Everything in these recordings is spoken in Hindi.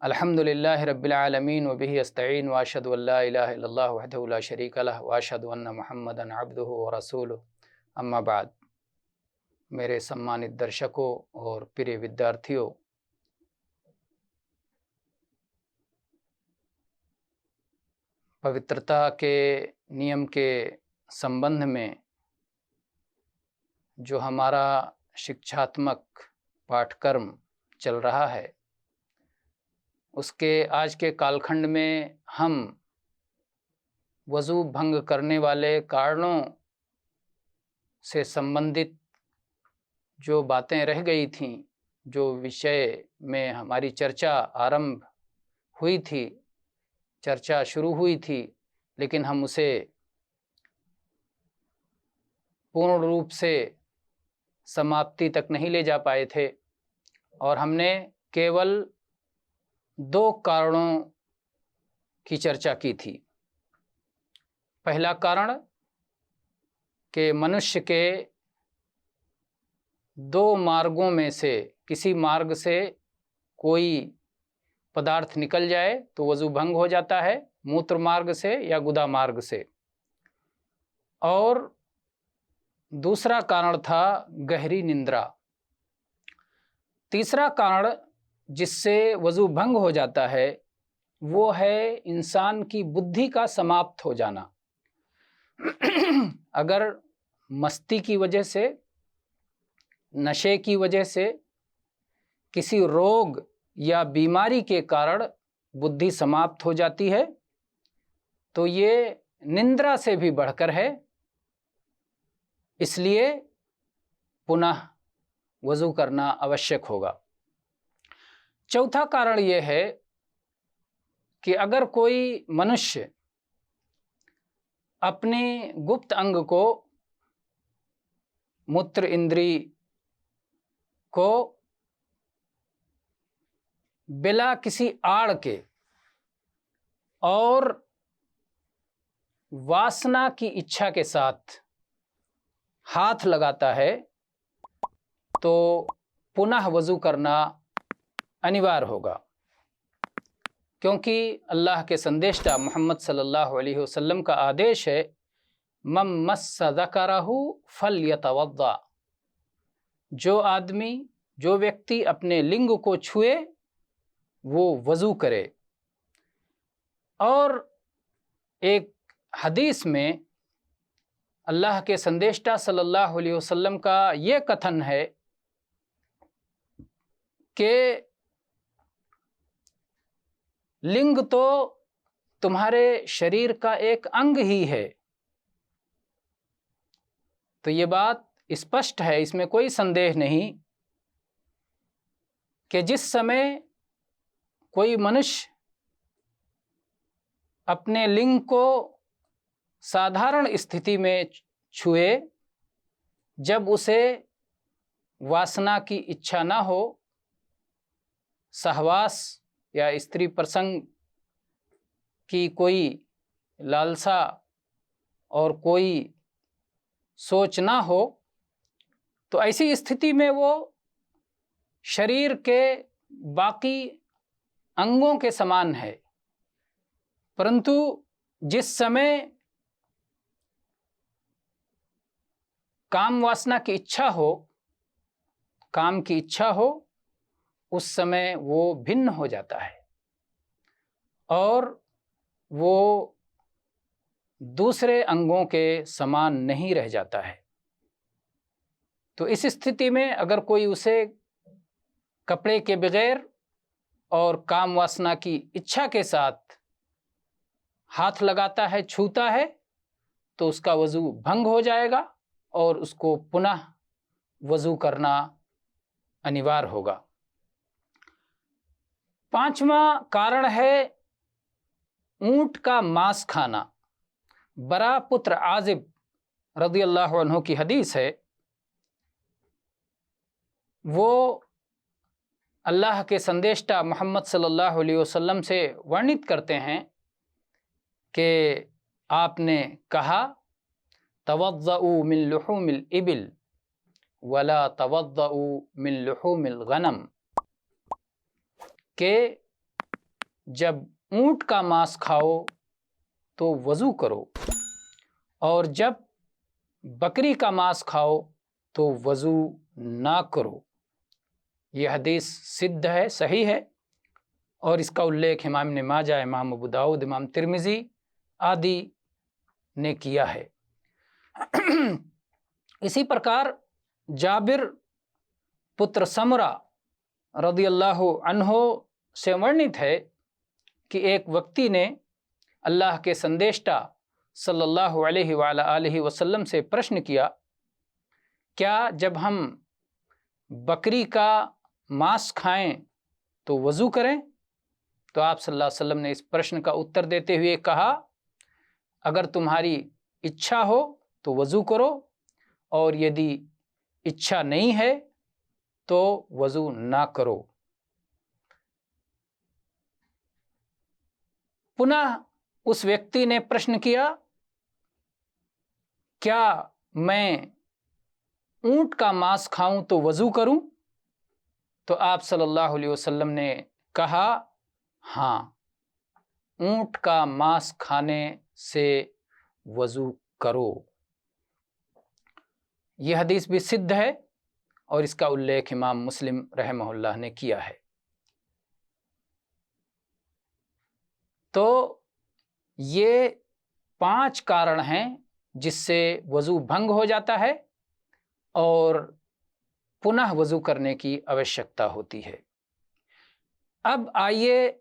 अल्हम्दुलिल्लाहि रब्बिल आलमीन व बिही अस्तईन व अशहदु अल्ला इलाहा इल्लल्लाह वहदहु ला शरीका लह व अशहदु अन्ना मुहम्मदन अब्दुहु व रसूलुहु। अम्मा बाद। मेरे सम्मानित दर्शकों और प्रिय विद्यार्थियों, पवित्रता के नियम के संबंध में जो हमारा शिक्षात्मक पाठ्यक्रम चल रहा है, उसके आज के कालखंड में हम वज़ू भंग करने वाले कारणों से संबंधित जो बातें रह गई थीं, जो विषय में हमारी चर्चा आरंभ हुई थी, चर्चा शुरू हुई थी, लेकिन हम उसे पूर्ण रूप से समाप्ति तक नहीं ले जा पाए थे और हमने केवल 2 कारणों की चर्चा की थी। पहला कारण कि मनुष्य के 2 मार्गों में से किसी मार्ग से कोई पदार्थ निकल जाए तो वज़ू भंग हो जाता है, मूत्र मार्ग से या गुदा मार्ग से। और दूसरा कारण था गहरी निंद्रा। तीसरा कारण जिससे वज़ू भंग हो जाता है वो है इंसान की बुद्धि का समाप्त हो जाना। अगर मस्ती की वजह से, नशे की वजह से, किसी रोग या बीमारी के कारण बुद्धि समाप्त हो जाती है तो ये निंद्रा से भी बढ़कर है, इसलिए पुनः वज़ू करना आवश्यक होगा। चौथा कारण ये है कि अगर कोई मनुष्य अपने गुप्त अंग को, मूत्र इंद्री को बिला किसी आड़ के और वासना की इच्छा के साथ हाथ लगाता है तो पुनः वज़ू करना अनिवार्य होगा, क्योंकि अल्लाह के संदेशता मोहम्मद सल्लल्लाहु अलैहि वसल्लम का आदेश है, मम मस्सा ज़करहु फल्यतवद्दा। जो आदमी, जो व्यक्ति अपने लिंग को छुए वो वज़ू करे। और एक हदीस में अल्लाह के संदेशता सल्लल्लाहु अलैहि वसल्लम का ये कथन है कि लिंग तो तुम्हारे शरीर का एक अंग ही है। तो ये बात स्पष्ट है, इसमें कोई संदेह नहीं कि जिस समय कोई मनुष्य अपने लिंग को साधारण स्थिति में छुए, जब उसे वासना की इच्छा ना हो, सहवास या स्त्री प्रसंग की कोई लालसा और कोई सोच ना हो, तो ऐसी स्थिति में वो शरीर के बाकी अंगों के समान है। परंतु जिस समय काम वासना की इच्छा हो, काम की इच्छा हो, उस समय वो भिन्न हो जाता है और वो दूसरे अंगों के समान नहीं रह जाता है। तो इस स्थिति में अगर कोई उसे कपड़े के बगैर और काम वासना की इच्छा के साथ हाथ लगाता है, छूता है, तो उसका वज़ू भंग हो जाएगा और उसको पुनः वज़ू करना अनिवार्य होगा। 5वां कारण है ऊंट का मांस खाना। बरा पुत्र आजिब रज़ियल्लाहु अन्हु की हदीस है, वो अल्लाह के संदेशता मोहम्मद सल्लल्लाहु अलैहि वसल्लम से वर्णित करते हैं कि आपने कहा, तवद्दऊ मिन लुहूमिल इबिल वला तवद्दऊ मिन लुहूमिल गनम, के जब ऊंट का मांस खाओ तो वज़ू करो, और जब बकरी का मांस खाओ तो वज़ू ना करो। यह हदीस सिद्ध है, सही है, और इसका उल्लेख इमाम इब्न माजा, इमाम अबू दाऊद, इमाम तिर्मिज़ी आदि ने किया है। इसी प्रकार जाबिर पुत्र समरा रदियल्लाहु अन्हो से वर्णित है कि एक व्यक्ति ने अल्लाह के संदेष्टा सल्लल्लाहु अलैहि वसल्लम से प्रश्न किया, क्या जब हम बकरी का मांस खाएं तो वज़ू करें? तो आप सल्लल्लाहु अलैहि वसल्लम ने इस प्रश्न का उत्तर देते हुए कहा, अगर तुम्हारी इच्छा हो तो वज़ू करो, और यदि इच्छा नहीं है तो वज़ू ना करो। पुनः उस व्यक्ति ने प्रश्न किया, क्या मैं ऊंट का मांस खाऊं तो वज़ू करूं? तो आप सल्लल्लाहु अलैहि वसल्लम ने कहा, हाँ, ऊंट का मांस खाने से वज़ू करो। यह हदीस भी सिद्ध है और इसका उल्लेख इमाम मुस्लिम रहमहुल्लाह ने किया है। तो ये 5 कारण हैं जिससे वज़ू भंग हो जाता है और पुनः वज़ू करने की आवश्यकता होती है। अब आइए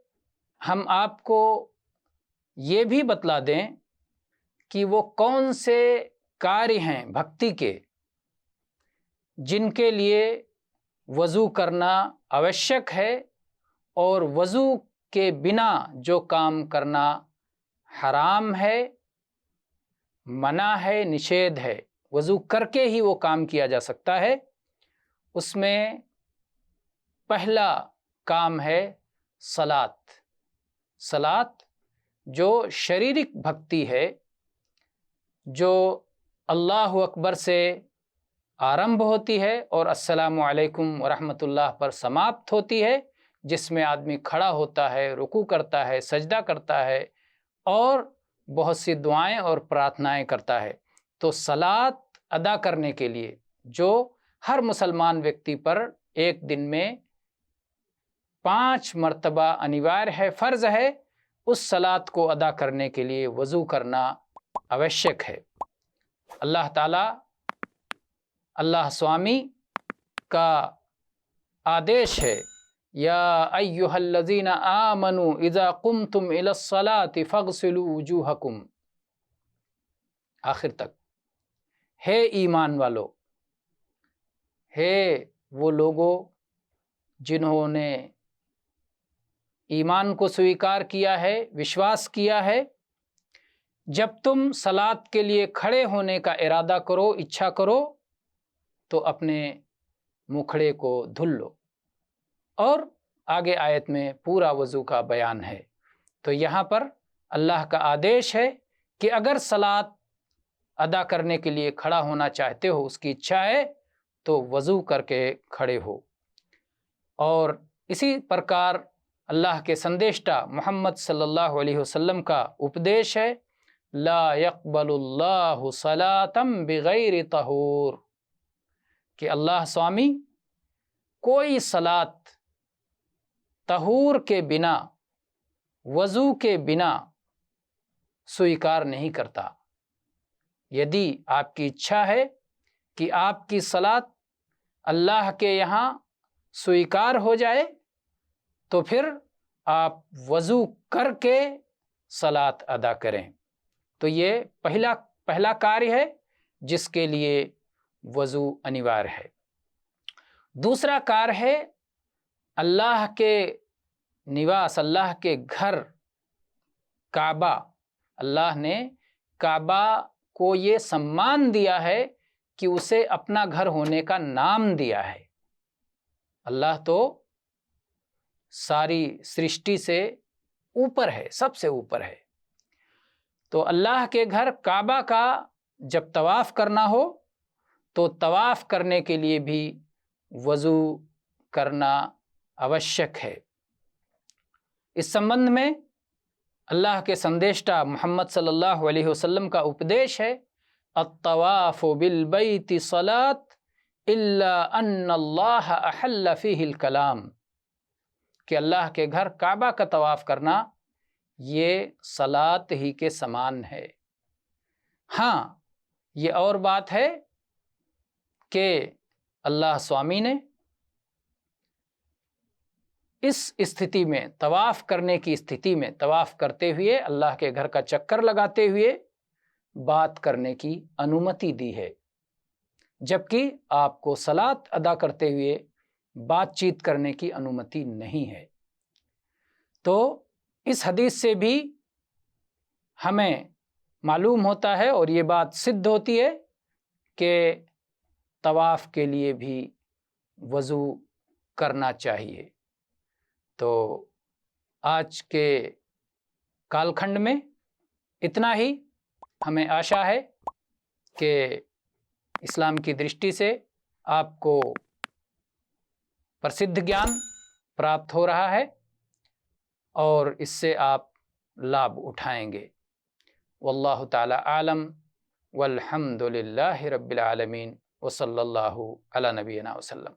हम आपको ये भी बतला दें कि वो कौन से कार्य हैं भक्ति के जिनके लिए वज़ू करना आवश्यक है, और वज़ू के बिना जो काम करना हराम है, मना है, निषेध है, वज़ू करके ही वो काम किया जा सकता है। उसमें पहला काम है सलात। सलात जो शारीरिक भक्ति है, जो अल्लाहु अकबर से आरंभ होती है और अस्सलामु अलैकुम वरहमतुल्लाह पर समाप्त होती है, जिसमें आदमी खड़ा होता है, रुकू करता है, सजदा करता है और बहुत सी दुआएं और प्रार्थनाएं करता है। तो सलात अदा करने के लिए जो हर मुसलमान व्यक्ति पर एक दिन में 5 मर्तबा अनिवार्य है, फ़र्ज़ है, उस सलात को अदा करने के लिए वज़ू करना आवश्यक है। अल्लाह ताला, अल्लाह स्वामी का आदेश है, या अय्युहल्लज़ीना आमनु इज़ा कुमतुम इलस्सलाति फ़ग़सिलू वुजूहकुम, आखिर तक। हे ईमान वालो, हे वो लोगों जिन्होंने ईमान को स्वीकार किया है, विश्वास किया है, जब तुम सलात के लिए खड़े होने का इरादा करो, इच्छा करो, तो अपने मुखड़े को धुल लो। और आगे आयत में पूरा वज़ू का बयान है। तो यहाँ पर अल्लाह का आदेश है कि अगर सलात अदा करने के लिए खड़ा होना चाहते हो, उसकी इच्छा है, तो वज़ू करके खड़े हो। और इसी प्रकार अल्लाह के संदेष्टा मोहम्मद सल्लल्लाहु अलैहि वसल्लम का उपदेश है, ला यक़बलुल्लाहु सलातम बिग़ैरि तहूर, कि अल्लाह स्वामी कोई सलात तहूर के बिना, वज़ू के बिना स्वीकार नहीं करता। यदि आपकी इच्छा है कि आपकी सलात अल्लाह के यहाँ स्वीकार हो जाए, तो फिर आप वज़ू करके सलात अदा करें। तो ये पहला कार्य है जिसके लिए वज़ू अनिवार्य है। दूसरा कार्य है अल्लाह के निवास, अल्लाह के घर काबा। अल्लाह ने काबा को ये सम्मान दिया है कि उसे अपना घर होने का नाम दिया है। अल्लाह तो सारी सृष्टि से ऊपर है, सबसे ऊपर है। तो अल्लाह के घर काबा का जब तवाफ़ करना हो, तो तवाफ़ करने के लिए भी वज़ू करना आवश्यक है। इस संबंध में अल्लाह के संदेष्टा मोहम्मद सल्लल्लाहु अलैहि वसल्लम का उपदेश है, अत्तवाफ़ु बिल बैति सलात इल्ला अन्नल्लाह अहल्ल फ़ीहिल कलाम, कि अल्लाह के घर काबा का तवाफ़ करना ये सलात ही के समान है। हाँ, ये और बात है कि अल्लाह स्वामी ने इस स्थिति में, तवाफ़ करने की स्थिति में, तवाफ़ करते हुए अल्लाह के घर का चक्कर लगाते हुए बात करने की अनुमति दी है, जबकि आपको सलात अदा करते हुए बातचीत करने की अनुमति नहीं है। तो इस हदीस से भी हमें मालूम होता है और ये बात सिद्ध होती है कि तवाफ़ के लिए भी वज़ू करना चाहिए। तो आज के कालखंड में इतना ही। हमें आशा है कि इस्लाम की दृष्टि से आपको प्रसिद्ध ज्ञान प्राप्त हो रहा है और इससे आप लाभ उठाएंगे। वल्लाहु ताला आलम वल्हम्दुलिल्लाहि रब्बिल आलमीन व सल्लल्लाहु अला नबीना वसल्लम।